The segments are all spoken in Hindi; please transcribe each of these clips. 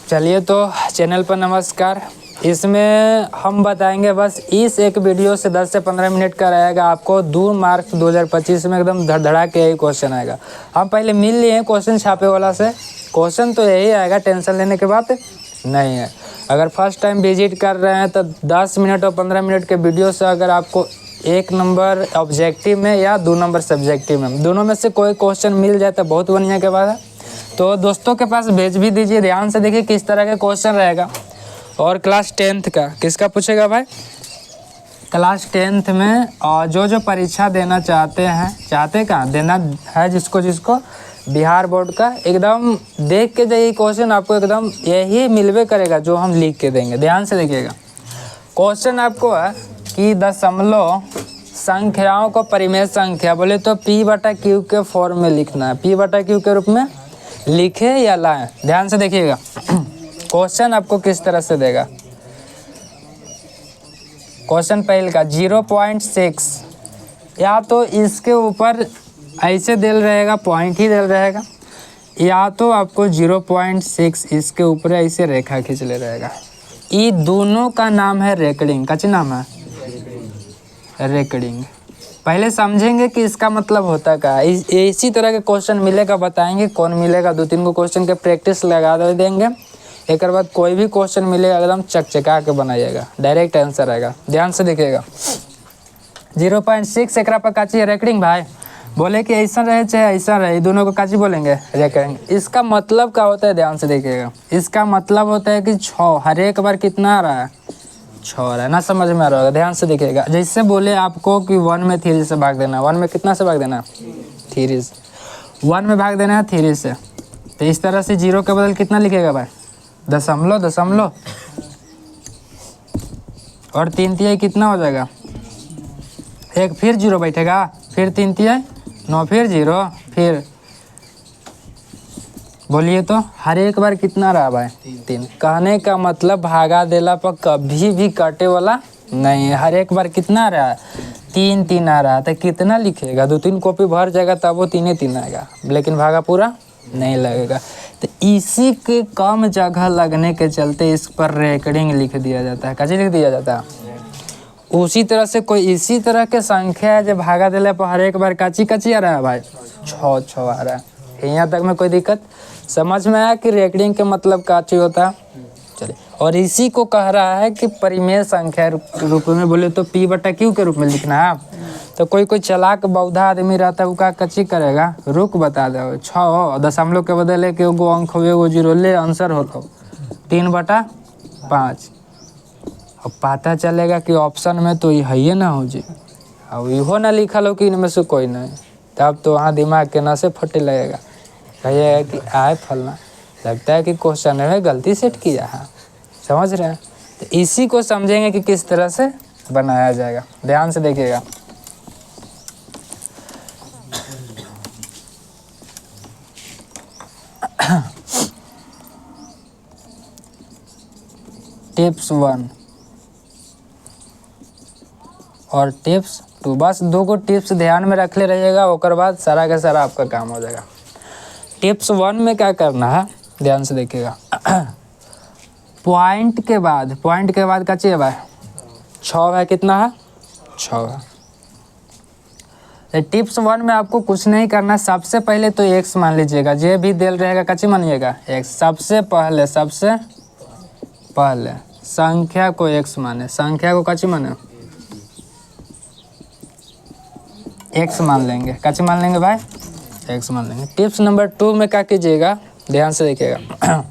चलिए तो चैनल पर नमस्कार। इसमें हम बताएंगे बस इस एक वीडियो से 10 से 15 मिनट का रहेगा। आपको 2 मार्च 2025 में एकदम धड़धड़ा के यही क्वेश्चन आएगा। हम पहले मिल लिए हैं क्वेश्चन छापे वाला से, क्वेश्चन तो यही आएगा, टेंशन लेने की बात नहीं है। अगर फर्स्ट टाइम विजिट कर रहे हैं तो 10 मिनट और 15 मिनट के वीडियो से अगर आपको 1 नंबर ऑब्जेक्टिव में या 2 नंबर सब्जेक्टिव में, दोनों में से कोई क्वेश्चन मिल जाए तो बहुत बढ़िया के बाद है। तो दोस्तों के पास भेज भी दीजिए, ध्यान से देखिए किस तरह के क्वेश्चन रहेगा। और क्लास 10th का किसका पूछेगा भाई? क्लास 10th में जो परीक्षा देना चाहते कहाँ देना है, जिसको बिहार बोर्ड का, एकदम देख के जाइए क्वेश्चन, आपको एकदम यही मिलवे करेगा जो हम लिख के देंगे। ध्यान से देखिएगा। क्वेश्चन आपको है कि दशमलव संख्याओं को परिमेय संख्या बोले तो P/Q के फॉर्म में लिखना है। P/Q के रूप में लिखे या लाएं। ध्यान से देखिएगा क्वेश्चन आपको किस तरह से देगा। क्वेश्चन पहले का 0.6, या तो इसके ऊपर ऐसे दिल रहेगा, पॉइंट ही दिल रहेगा, या तो आपको 0.6 इसके ऊपर ऐसे रेखा खींच ले रहेगा। ये दोनों का नाम है रेकडिंग। का नाम है रेकडिंग। पहले समझेंगे कि इसका मतलब होता क्या है। इसी तरह के क्वेश्चन मिलेगा, बताएंगे कौन मिलेगा। 2-3 को क्वेश्चन के प्रैक्टिस लगा देंगे। एक बाद कोई भी क्वेश्चन मिलेगा एकदम चकचका के बनाइएगा, डायरेक्ट आंसर आएगा। ध्यान से देखिएगा 0.6 एकरा पर काची रेकडिंग भाई बोले कि ऐसा रहे चाहे ऐसा रहे, दोनों को काची बोलेंगे रेकडिंग। इसका मतलब क्या होता है? ध्यान से देखिएगा। इसका मतलब होता है कि 6 हर एक बार कितना आ रहा है? 6 आ रहा है ना। समझ में आ रहा होगा। ध्यान से देखिएगा। जैसे बोले आपको कि 1 में 3 से भाग देना, 1 में कितना से भाग देना? 3 से। 1 में भाग देना है 3 से, तो इस तरह से 0 के बदल कितना लिखेगा भाई? दशमलव और 3 तिहाई कितना हो जाएगा? 1 फिर 0 बैठेगा, फिर 3 तिहाई 9, फिर 0, फिर बोलिए तो हर एक बार कितना रहा भाई? 3। कहने का मतलब भागा देला पर कभी भी कटे वाला नहीं है। हर एक बार कितना रहा है? 3 आ रहा है। तो कितना लिखेगा? 2-3 कॉपी भर जाएगा तब वो 3 आएगा, लेकिन भागा पूरा नहीं लगेगा। तो इसी के कम जगह लगने के चलते इस पर रेकडिंग लिख दिया जाता है। कैसे लिख दिया जाता है? उसी तरह से कोई इसी तरह के संख्या है जो भागा देने पर हर एक बार काची आ रहा है भाई? 6 आ रहा है। यहाँ तक में कोई दिक्कत समझ में आया कि रेकडिंग के मतलब काची होता है? चलिए, और इसी को कह रहा है कि परिमेय संख्या रूप में बोले तो P/Q के रूप में लिखना है। तो कोई चालाक बौद्धा आदमी रहता है, वो का कच्ची करेगा, रुक बता दो 6 दशमलव के बदले के एगो अंक हो, एगो 0 ले, आंसर होता 3/5। अब पता चलेगा कि ऑप्शन में तो ये ना हो जी, अब इहो ना लिखल हो कि इनमें से कोई नहीं, तब तो वहाँ दिमाग के नशे फटे लगेगा। कहिएगा कि आए फलना, लगता है कि क्वेश्चन में गलती सेट किया है। समझ रहे हैं? तो इसी को समझेंगे कि किस तरह से बनाया जाएगा। ध्यान से देखिएगा। टिप्स 1 और टिप्स 2, बस 2 को टिप्स ध्यान में रख ले रहिएगा, उसके बाद सारा का सारा आपका काम हो जाएगा। टिप्स 1 में क्या करना है, ध्यान से देखिएगा। पॉइंट के बाद का चाहिए भाई 6 है। कितना है? 6 है। टिप्स 1 में आपको कुछ नहीं करना। सबसे पहले तो x मान लीजिएगा, जे भी दिल रहेगा कच्ची मानिएगा x। सबसे पहले संख्या को x माने, संख्या को कच्ची माने x मान लेंगे। कच्ची मान लेंगे भाई? x मान लेंगे। टिप्स नंबर 2 में क्या कीजिएगा, ध्यान से देखिएगा।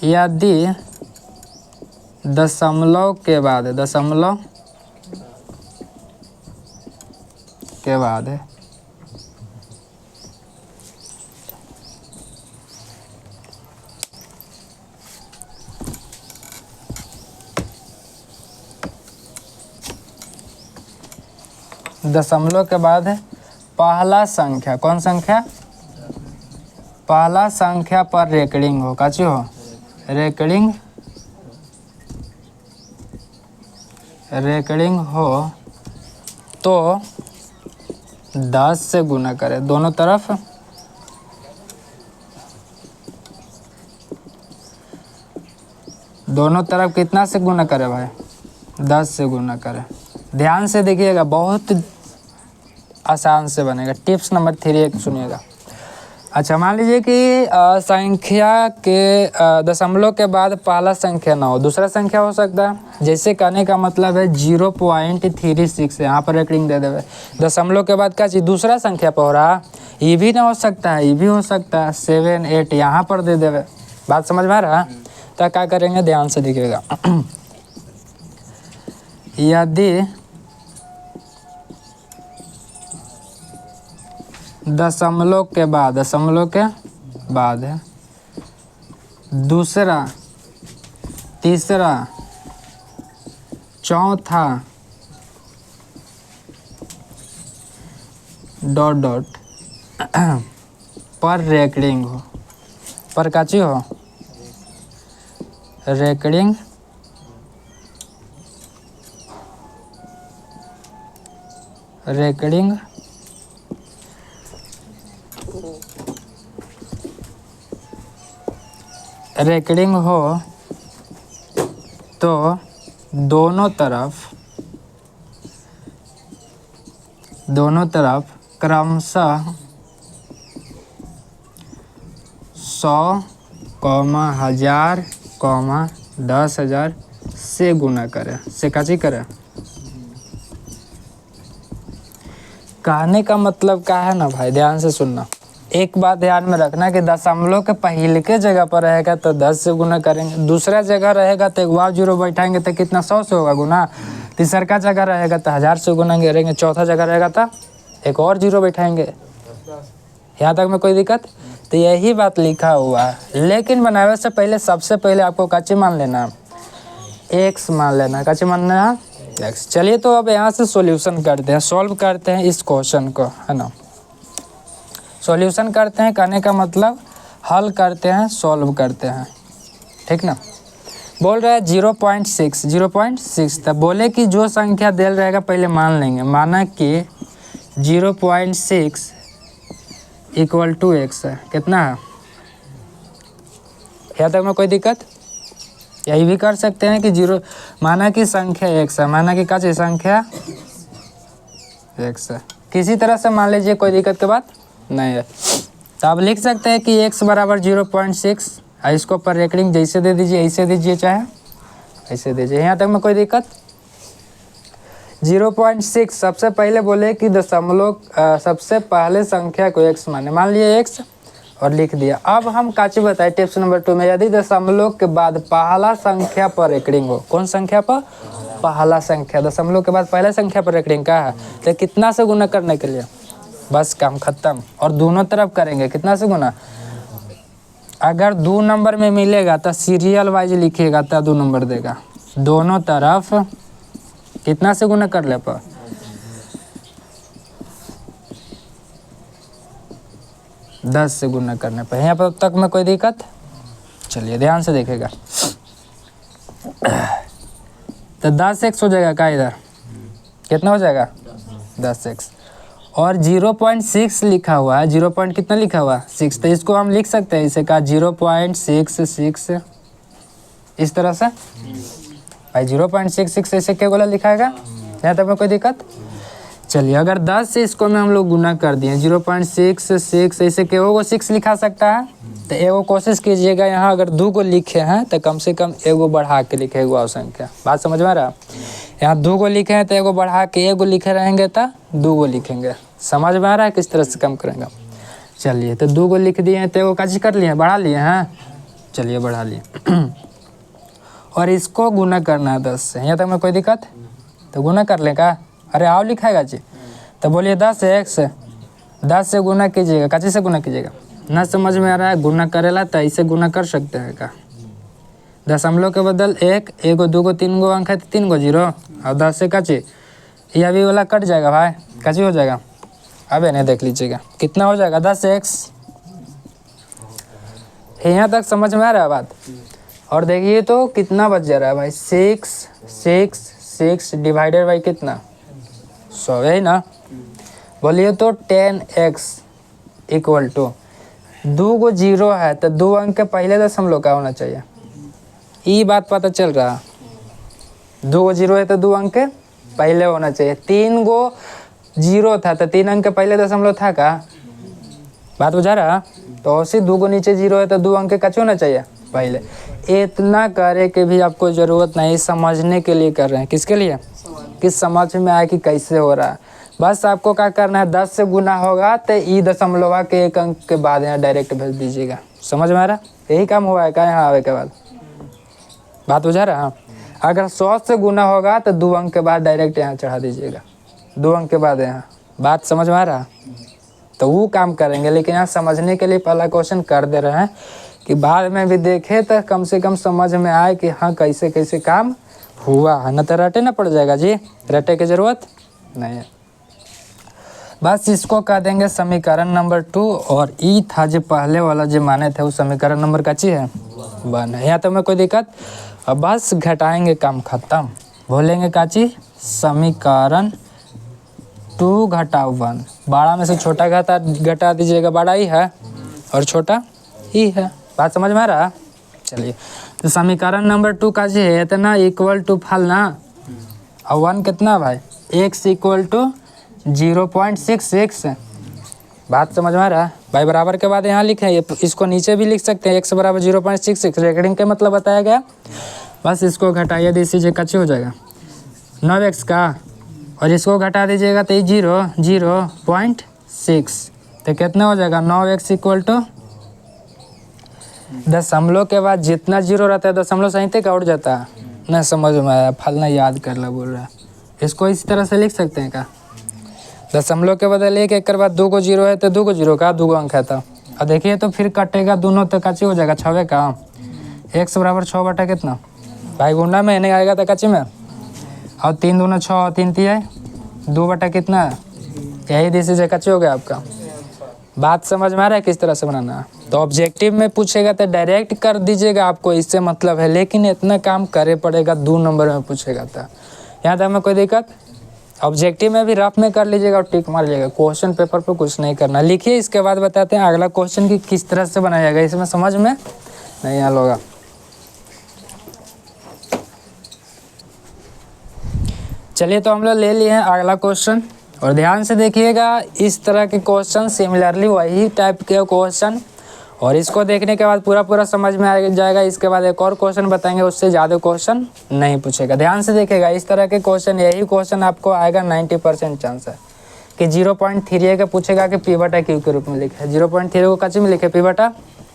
यदि दशमलव के बाद दशमलव के बाद है पहला संख्या, कौन संख्या? पहला संख्या पर रेकडिंग हो, काची हो? रेकडिंग हो तो 10 से गुना करें दोनों तरफ। दोनों तरफ कितना से गुना करे भाई, 10 से गुना करे। ध्यान से देखिएगा, बहुत आसान से बनेगा। टिप्स नंबर 3 एक सुनिएगा। अच्छा, मान लीजिए कि संख्या के दशमलव के बाद पहला संख्या ना हो, दूसरा संख्या हो सकता है। जैसे कहने का मतलब है 0.36 यहाँ पर एक रिंग दे देवे, दशमलव के बाद क्या चीज़ दूसरा संख्या पर हो रहा, ये भी ना हो सकता है, ये भी हो सकता है। 7 8 यहाँ पर दे देवे। बात समझ में आ रहा है? तो क्या करेंगे, ध्यान से देखिएगा। यदि दशमलव के बाद है दूसरा, तीसरा, चौथा डॉट डॉट पर रेकरिंग हो, पर काची हो, रेकरिंग हो तो दोनों तरफ क्रमशः 100, 1000, 10,000 से गुना करें, से काची करें। कहने का मतलब क्या है ना भाई, ध्यान से सुनना। एक बात ध्यान में रखना कि दशमलव के पहले के जगह पर रहेगा तो 10 से गुना करेंगे, दूसरा जगह रहेगा तो एक बार 0 बैठाएंगे तो कितना 100 से होगा गुना, तीसरा का जगह रहेगा तो 1000 से गुना करेंगे, चौथा जगह रहेगा तो एक और 0 बैठाएंगे। यहाँ तक में कोई दिक्कत? तो यही बात लिखा हुआ है। लेकिन बनावे से पहले सबसे पहले आपको काची मान लेना, x मान लेना। काची मानना है? x। चलिए तो अब यहाँ से सॉल्यूशन करते हैं, सॉल्व करते हैं इस क्वेश्चन को, है ना। सॉल्यूशन करते हैं, कहने का मतलब हल करते हैं, सॉल्व करते हैं, ठीक ना। बोल रहा है 0.6, तब बोले कि जो संख्या दिल रहेगा पहले मान लेंगे। माना कि 0.6 इक्वल टू x है, कितना है? यहाँ तक में कोई दिक्कत? यही भी कर सकते हैं कि 0 माना कि संख्या x है, माना कि क्या चीज़ संख्या x है, किसी तरह से मान लीजिए, कोई दिक्कत की बात नहीं है। तो आप लिख सकते हैं कि x बराबर 0.6, इसको पर रेकरिंग जैसे दे दीजिए, ऐसे दीजिए, चाहे ऐसे दीजिए। यहाँ तक में कोई दिक्कत? 0.6 सबसे पहले बोले कि दशमलव सबसे पहले संख्या को x माने, मान लिए x और लिख दिया। अब हम काची बताए टिप्स नंबर 2 में, यदि दशमलव के बाद पहला संख्या पर रेकरिंग हो, कौन संख्या पर? पहला संख्या, दशमलव के बाद पहला संख्या पर रेकरिंग का है, तो कितना से गुना करने के लिए, बस काम खत्म। और दोनों तरफ करेंगे, कितना से गुना। अगर 2 नंबर में मिलेगा तो सीरियल वाइज लिखिएगा तो 2 नंबर देगा। दोनों तरफ कितना से गुना कर ले पर, दस से गुना करने पर। यहाँ पर तक में कोई दिक्कत? चलिए ध्यान से देखेगा। तो 10x हो जाएगा का, इधर कितना हो जाएगा 10x, और 0.6 लिखा हुआ है, 0 पॉइंट कितना लिखा हुआ है 6, तो इसको हम लिख सकते हैं इसे का 0.66 इस तरह से भाई। 0.66 ऐसे क्या बोला लिखा है? यहाँ तक में कोई दिक्कत? चलिए, अगर 10 से इसको में हम लोग गुना कर दिए, 0.66 ऐसे के वो 6 लिखा सकता है। तो एगो कोशिश कीजिएगा, यहाँ अगर 2 को लिखे हैं तो कम से कम एगो बढ़ा के लिखे एगो संख्या। बात समझ में आ रहा? यहाँ 2 को लिखे हैं तो एगो बढ़ा के एगो लिखे रहेंगे तो 2 को लिखेंगे। समझ में आ रहा है किस तरह से कम करेंगे? चलिए, तो 2 को लिख दिए हैं तो एगो काजी कर लिए, बढ़ा लिए हैं। चलिए बढ़ा लिए और इसको गुना करना है 10 से। यहाँ तक में कोई दिक्कत? तो गुना कर लें का? अरे आओ लिखाएगा जी। तो बोलिए 10x 10 से गुना कीजिएगा, काची से गुना कीजिएगा? ना समझ में आ रहा है? गुना करेला तो ऐसे गुना कर सकते हैं का? दशमलव के बदल 1, एगो 2 गो 3 गो अंक है तो 3 गो 0, और 10 से काची, ये अभी वाला कट जाएगा भाई, काची हो जाएगा? अबे नहीं देख लीजिएगा कितना हो जाएगा 10x। यहाँ तक समझ में आ रहा है बात? और देखिए तो कितना बच जा रहा है भाई, 6 डिवाइडेड बाई कितना 100 है ना। बोलिए तो 10x इक्वल टू 2 गो 0 है तो 2 अंक के पहले दशमलव का होना चाहिए, ये बात पता चल रहा। 2 जीरो है तो 2 अंक पहले होना चाहिए। 3 गो जीरो था तो 3 अंक पहले दशमलव था का? बात बुझा रहा। तो उसी 2 गो नीचे जीरो है तो 2 अंक कच्चे होना चाहिए पहले। इतना करे के भी आपको ज़रूरत नहीं, समझने के लिए कर रहे हैं। किसके लिए? कि समझ में आए कि कैसे हो रहा है। बस आपको क्या करना है, 10 से गुना होगा तो ई दशमलव के 1 अंक के बाद यहाँ डायरेक्ट भेज दीजिएगा। समझ में आ रहा? यही काम हुआ है क्या यहाँ आवे के बाद? बात बुझा रहा। हाँ, अगर 100 से गुना होगा तो 2 अंक के बाद डायरेक्ट यहाँ चढ़ा दीजिएगा, 2 अंक के बाद यहाँ। बात समझ में आ रहा? तो वो काम करेंगे, लेकिन यहाँ समझने के लिए पहला क्वेश्चन कर दे रहे हैं कि बाद में भी देखे तो कम से कम समझ में आए कि हाँ कैसे कैसे काम हुआ है। न तो रटे ना पड़ जाएगा जी, रटे की जरूरत नहीं है। बस इसको कह देंगे समीकरण नंबर 2। और ई था जो पहले वाला जो माने थे वो समीकरण नंबर का चीज है 1 है। यहाँ तो में कोई दिक्कत। अब बस घटाएंगे, काम खत्म। बोलेंगे काची समीकरण 2 घटाओ 1। बड़ा में से छोटा घटा दीजिएगा, बड़ा ही है और छोटा ही है। बात समझ में आ रहा? चलिए, तो समीकरण नंबर 2 का जी है इतना इक्वल टू फल ना, और 1 कितना भाई? x equal to 0.66। बात समझ में आ रहा है भाई? बराबर के बाद यहाँ लिखे हैं, इसको नीचे भी लिख सकते हैं, x बराबर 0.66 रेकरिंग के मतलब बताया गया। बस इसको घटाइए दीजिए, कच्चे हो जाएगा 9x का, और इसको घटा दीजिएगा तो 0.6 तो कितना हो जाएगा? 9x इक्वल टू दशमलव के बाद जितना जीरो रहता है दशमलव सहित का उड़ जाता है ना। समझ में आया? फलना याद कर ला बोल रहा है। इसको इस तरह से लिख सकते हैं क्या? दशमलव के बदल एक बाद 2 गो जीरो है तो 2 गो जीरो का 2 गो अंक है था। और देखिए तो फिर कटेगा दोनों तो कच्चे हो जाएगा 6 का। x बराबर 6 बटा कितना भाई? गुना में नहीं आएगा तो कच्चे में, और 3 दूना 6 और 3 3 2 बटा कितना? यही दिस कच्चे हो गया आपका। बात समझ में आ रहा है किस तरह से बनाना है? तो ऑब्जेक्टिव में पूछेगा तो डायरेक्ट कर दीजिएगा, आपको इससे मतलब है, लेकिन इतना काम करे पड़ेगा 2 नंबर में पूछेगा तो यहाँ तक में कोई दिक्कत। ऑब्जेक्टिव में भी रफ में कर लीजिएगा और टिक मार लीजिएगा, क्वेश्चन पेपर पर कुछ नहीं करना। लिखिए, इसके बाद बताते हैं अगला क्वेश्चन की किस तरह से बनाया जाएगा। इसमें समझ में नहीं आया होगा। चलिए, तो हम लोग ले लिए हैं अगला क्वेश्चन, और ध्यान से देखिएगा। इस तरह के क्वेश्चन सिमिलरली वही टाइप के क्वेश्चन, और इसको देखने के बाद पूरा समझ में आ जाएगा। इसके बाद एक और क्वेश्चन बताएंगे, उससे ज़्यादा क्वेश्चन नहीं पूछेगा। ध्यान से देखिएगा, इस तरह के क्वेश्चन, यही क्वेश्चन आपको आएगा 90% चांस है कि 0.3 का पूछेगा कि पी बटा क्यू के रूप में लिखे। 0.3 को कच्चे में लिखे, पी बटा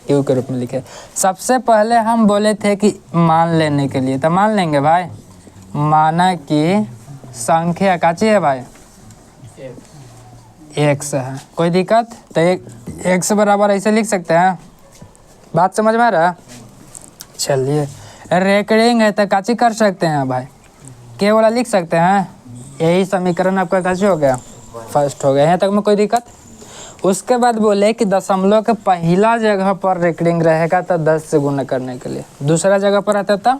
क्यू के रूप में लिखे। सबसे पहले हम बोले थे कि मान लेने के लिए, तो मान लेंगे भाई। माना कि संख्या काची है भाई? x है। कोई दिक्कत? तो x बराबर ऐसे लिख सकते हैं। बात समझ में आ रहा? चलिए, रेकरिंग है तो काची कर सकते हैं भाई, के वाला लिख सकते हैं। यही समीकरण आपका काची हो गया, फर्स्ट हो गया। यहाँ तक में कोई दिक्कत? उसके बाद बोले कि दशमलव के पहला जगह पर रेकरिंग रहेगा तो 10 से गुना करने के लिए, दूसरा जगह पर आता था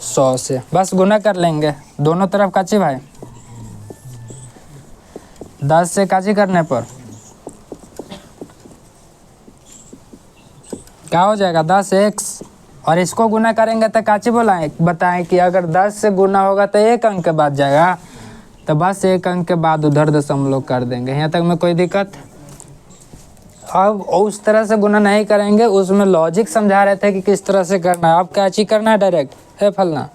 100 से। बस गुना कर लेंगे दोनों तरफ काची भाई, 10 से काची करने पर क्या हो जाएगा? 10x, और इसको गुना करेंगे तो काची बोलाएं बताएं कि अगर 10 से गुना होगा तो 1 अंक के बाद जाएगा, तो बस 1 अंक के बाद उधर दशमलव कर देंगे। यहाँ तक में कोई दिक्कत? अब उस तरह से गुना नहीं करेंगे, उसमें लॉजिक समझा रहे थे कि किस तरह से करना है। अब काची करना है डायरेक्ट है फलना,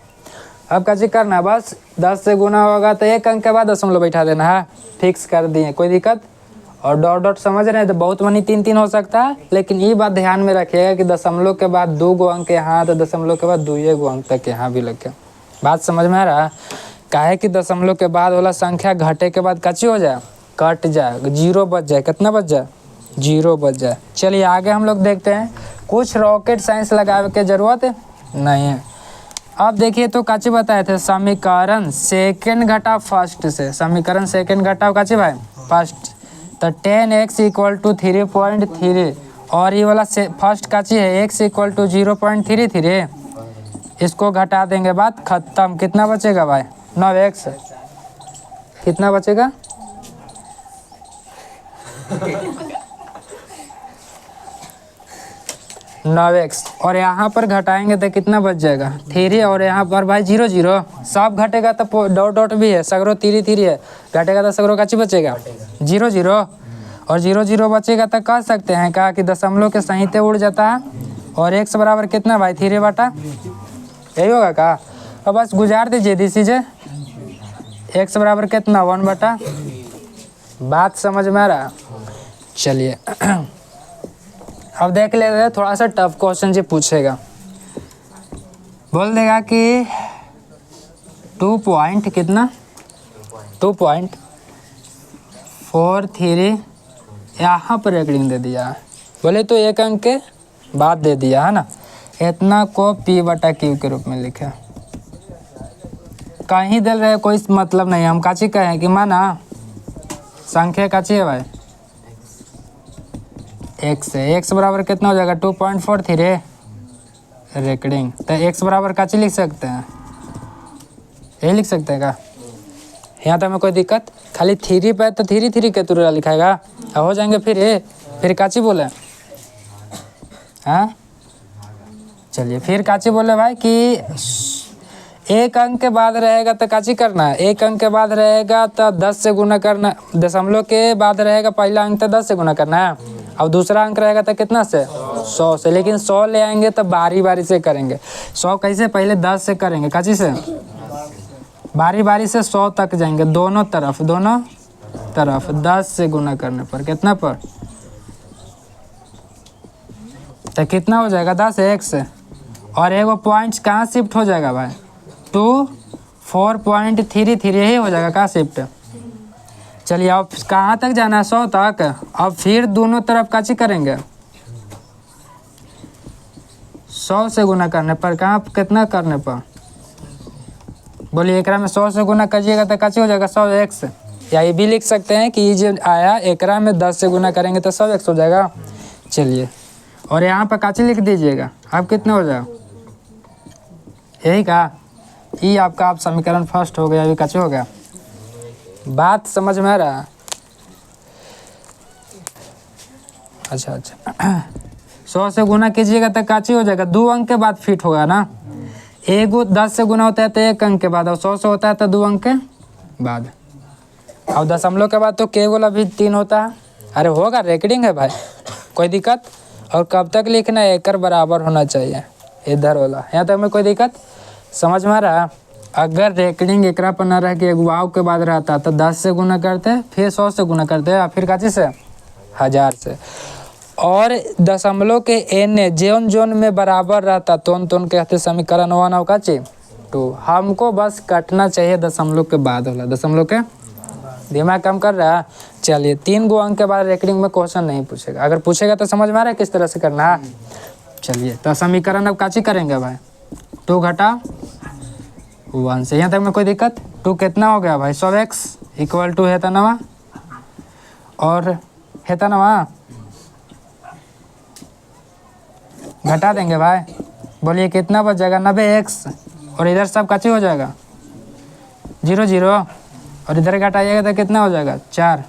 अब काची करना है बस 10 से गुना होगा तो 1 अंक के बाद दशमलव बैठा देना है, फिक्स कर दिए। कोई दिक्कत? और डॉट डॉट समझ रहे हैं तो बहुत मनी 3 हो सकता है, लेकिन ये बात ध्यान में रखिएगा कि दशमलव के बाद 2 गो अंक यहाँ तो दशमलव के बाद 2 गो अंक तक यहाँ भी लगे। बात समझ में आ रहा है? काहे कि दशमलव के बाद वाला संख्या घटे के बाद कच्ची हो जाए, कट जाए, 0 बच जाए। कितना बच जाए? 0 बच जाए। चलिए आगे हम लोग देखते हैं। कुछ रॉकेट साइंस लगावे के जरूरत नहीं है। अब देखिए तो काची बताए थे, समीकरण सेकेंड घटा फर्स्ट से। समीकरण सेकेंड घटाओ काची भाई? फर्स्ट। तो 10x इक्वल टू 3.3, और ये वाला फर्स्ट काची है x इक्वल टू 0.33। इसको घटा देंगे, बात खत्म। कितना बचेगा भाई? 9x। कितना बचेगा? 9x और यहाँ पर घटाएंगे तो कितना बच जाएगा 3 और यहाँ पर भाई 0 0 सब घटेगा तो डॉट डॉट भी है, सगरो 3 3 है, घटेगा तो सगरो काची बचेगा 0 0 और 0 0 बचेगा तो कह सकते हैं कहा कि दशमलव के संहिते उड़ जाता है और x बराबर कितना भाई 3 बटा यही होगा का। अब बस गुजार दीजिए दिस इज x बराबर कितना 1 बटा। बात समझ में आ रहा। चलिए अब देख लेते हैं थोड़ा सा टफ क्वेश्चन जी पूछेगा। बोल देगा कि 2 पॉइंट कितना 2.43 यहाँ पर एक रिंग दे दिया है, बोले तो एक अंक के बाद दे दिया है ना, इतना को p बटा क्यू के रूप में लिखा। कहीं दे रहे कोई मतलब नहीं, हम काची कहें कि माना संख्या काची है भाई x है, x बराबर कितना हो जाएगा 2.43 रेकॉर्डिंग, तो x बराबर काची लिख सकते हैं यही लिख सकते हैं का। यहाँ तक में कोई दिक्कत, खाली 3 पे तो 3 3 के तुरंत लिखाएगा हो जाएंगे फिर काची बोले हाँ। चलिए फिर काची बोले भाई कि एक अंक के बाद रहेगा तो काची करना है, एक अंक के बाद रहेगा तो 10 से गुना करना, दशमलव के बाद रहेगा पहला अंक तो 10 से गुना करना है, अब दूसरा अंक रहेगा तो कितना से 100 से, लेकिन 100 ले आएंगे तो बारी बारी से करेंगे। 100 कैसे, पहले 10 से करेंगे, काची से बारी बारी से 100 तक जाएंगे, दोनों तरफ 10 से गुना करने पर कितना पर, तो कितना हो जाएगा 10 x और एगो पॉइंट्स कहाँ शिफ्ट हो जाएगा भाई 4.33 यही हो जाएगा कहाँ शिफ्ट। चलिए अब कहाँ तक जाना है 100 तक। अब फिर दोनों तरफ काची करेंगे 100 से गुना करने पर, कहाँ कितना करने पर बोलिए एकरा में 100 से गुना करिएगा तो काची हो जाएगा 100x, या ये भी लिख सकते हैं कि ये जो आया एकरा में 10 से गुना करेंगे तो 100x हो जाएगा। चलिए और यहाँ पर काची लिख दीजिएगा, अब कितना हो जाएगा यही का, ये आपका आप समीकरण फर्स्ट हो गया, अभी काची हो गया। बात समझ में आ रहा। अच्छा 100 से गुना कीजिएगा तो काची हो जाएगा 2 अंक के बाद फिट होगा ना, एगो 10 से गुना होता है तो 1 अंक के बाद, और 100 से होता है तो 2 अंक के बाद, और दशमलव के बाद तो केवल अभी 3 होता है। अरे होगा रेकॉर्डिंग है भाई, कोई दिक्कत। और कब तक लिखना है, एकर बराबर होना चाहिए इधर वाला, यहाँ तक में कोई दिक्कत समझ में आ रहा। अगर रेकॉर्डिंग एकरा पर न रह के वाव के बाद रहता तो 10 से गुना करते, फिर 100 से गुना करते, फिर काची से 1000 से, और दशमलव के एन जोन जोन में बराबर रहता तोन कहते समीकरण 1 और काची 2। हमको बस कटना चाहिए दशमलव के बाद वाला, दशमलव के दिमाग काम कर रहा है। चलिए 3 गो अंक के बाद रेकॉर्डिंग में क्वेश्चन नहीं पूछेगा, अगर पूछेगा तो समझ में आ रहा है किस तरह से करना है। चलिए तो समीकरण अब काची करेंगे भाई 2 घटा 1 से, यहाँ तक में कोई दिक्कत। 2 कितना हो गया भाई 100x इक्वल टू हेता नवा और हेता नवा घटा देंगे भाई, बोलिए कितना बच जाएगा 90x, और इधर सब काची हो जाएगा 0 0 और इधर घटाइएगा तो कितना हो जाएगा 4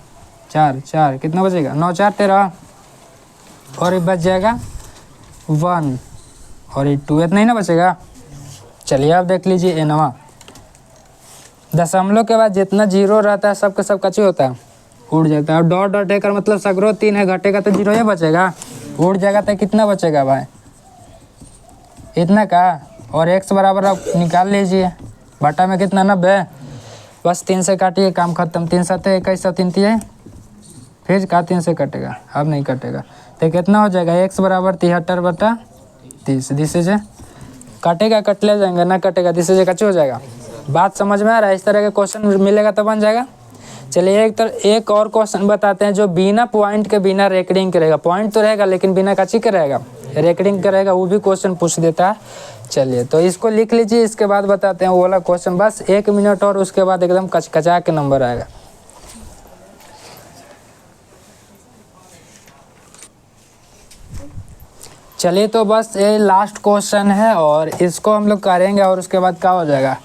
4 4 कितना बचेगा 9 4 13 और ये बच जाएगा 1 और ये 2 इतना ही ना बचेगा। चलिए आप देख लीजिए ए नवा, दशमलव के बाद जितना 0 रहता है सब के सब काची होता है उड़ जाता है, और डॉट डॉट एकर मतलब सगरो 3 है, घटेगा तो 0 ही बचेगा, उड़ जाएगा तो कितना बचेगा भाई इतना का, और x बराबर आप निकाल लीजिए, बटा में कितना 90, बस 3 से काटिए काम खत्म। 3 7 21 3 3 फिर का 3 से कटेगा, अब नहीं कटेगा तो कितना हो जाएगा x बराबर 73 बटा 30, दिसे से काटेगा कट ले जाएंगे, ना कटेगा दिसे से कच्चे हो जाएगा। बात समझ में आ रहा है, इस तरह के क्वेश्चन मिलेगा तो बन जाएगा। चलिए एक और क्वेश्चन बताते हैं जो बिना पॉइंट के बिना रेकॉर्डिंग के रहेगा, पॉइंट तो रहेगा लेकिन बिना काची के रहेगा रेकॉर्डिंग करेगा, वो भी क्वेश्चन पूछ देता है। चलिए तो इसको लिख लीजिए, इसके बाद बताते हैं वो वाला क्वेश्चन, बस 1 मिनट और उसके बाद एकदम कचकचा के नंबर आएगा। चलिए तो बस ये लास्ट क्वेश्चन है और इसको हम लोग करेंगे और उसके बाद क्या हो जाएगा,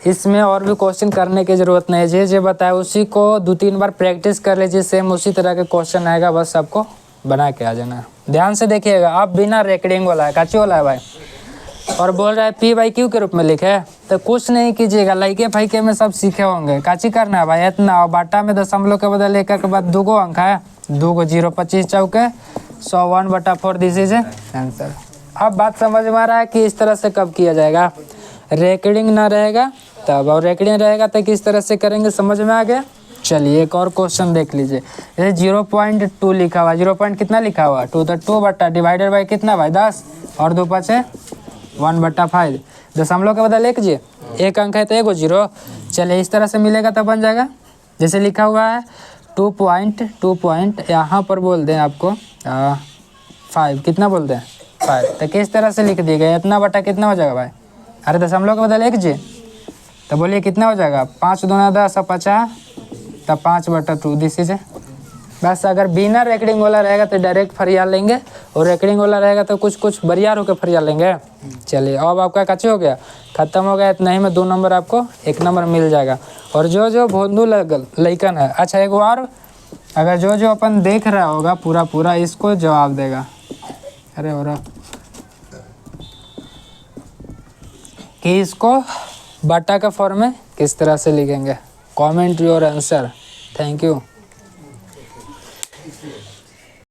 इसमें और भी क्वेश्चन करने की ज़रूरत नहीं है, जो बताया उसी को 2-3 बार प्रैक्टिस कर लीजिए, सेम उसी तरह के क्वेश्चन आएगा, बस आपको बना के आ जाना। ध्यान से देखिएगा, आप बिना रेकर्डिंग वाला है, काची वाला है भाई, और बोल रहा है पी बाई क्यू के रूप में लिखे, तो कुछ नहीं कीजिएगा, लइके फाइके में सब सीखे होंगे। काची करना है भाई, इतना, और बाटा में दशमलव के बदले एक के बाद 2 अंक है, 2 0 25 चौके 100 1/4, दिस इज आंसर। अब बात समझ में आ रहा है कि इस तरह से कब किया जाएगा, रेकर्डिंग ना रहेगा तब, और रेकर्डिंग रहेगा तो किस तरह से करेंगे, समझ में आ गया। चलिए एक और क्वेश्चन देख लीजिए। जैसे 0.2 लिखा हुआ, 0 पॉइंट कितना लिखा हुआ 2, तो 2 बट्टा डिवाइडेड बाई कितना भाई 10, और 2 5 1/5, दशमलव के बदले कीजिए, एक अंक है तो 1 0। चलिए इस तरह से मिलेगा तब बन जाएगा। जैसे लिखा हुआ है 2 यहाँ पर बोल दें आपको 5, कितना बोलते हैं 5, तो किस तरह से लिख दिएगा, इतना बटा कितना हो जाएगा भाई, अरे दशमलव के बदले कीजिए, तो बोलिए कितना हो जाएगा, 5 दूना 10 और 50, तब 5/2, दिस इज। बस अगर बिना रेकर्डिंग वाला रहेगा तो डायरेक्ट फरियाल लेंगे, और रेकर्डिंग वाला रहेगा तो कुछ बरियार होकर फरियाल लेंगे। चलिए अब आपका कच्चे हो गया, खत्म हो गया, इतना ही में 2 नंबर आपको 1 नंबर मिल जाएगा। और जो भोंदू लइकन है, अच्छा एक बार अगर जो अपन देख रहा होगा पूरा इसको जवाब देगा, अरे हो रहा कि इसको बटा का फॉर्म में किस तरह से लिखेंगे, comment your answer, thank you.